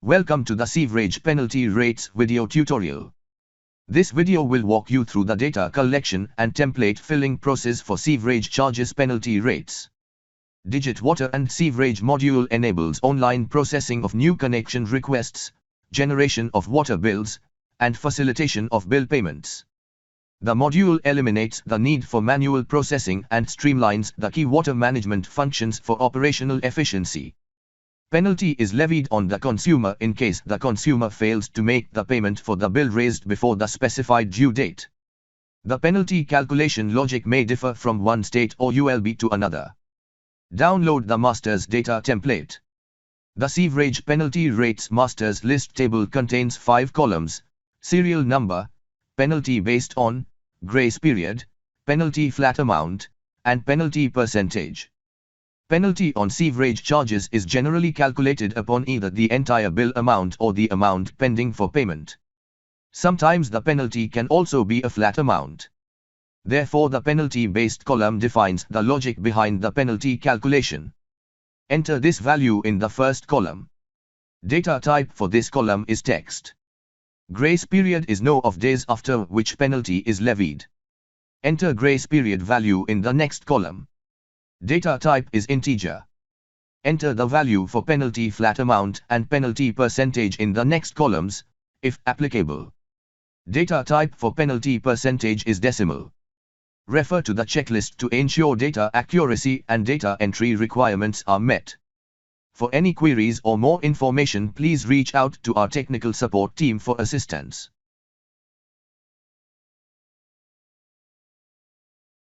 Welcome to the Sewerage penalty rates video tutorial. This video will walk you through the data collection and template filling process for sewerage charges penalty rates. Digit Water and Sewerage module enables online processing of new connection requests, generation of water bills, and facilitation of bill payments. The module eliminates the need for manual processing and streamlines the key water management functions for operational efficiency. Penalty is levied on the consumer in case the consumer fails to make the payment for the bill raised before the specified due date. The penalty calculation logic may differ from one state or ULB to another. Download the master's data template. The Sewerage penalty rates master's list table contains 5 columns: serial number, penalty based on, grace period, penalty flat amount, and penalty percentage. Penalty on sewerage charges is generally calculated upon either the entire bill amount or the amount pending for payment. Sometimes the penalty can also be a flat amount. Therefore, the penalty-based column defines the logic behind the penalty calculation. Enter this value in the first column. Data type for this column is text. Grace period is no of days after which penalty is levied. Enter grace period value in the next column. Data type is integer. Enter the value for penalty flat amount and penalty percentage in the next columns, if applicable. Data type for penalty percentage is decimal. Refer to the checklist to ensure data accuracy and data entry requirements are met. For any queries or more information, please reach out to our technical support team for assistance.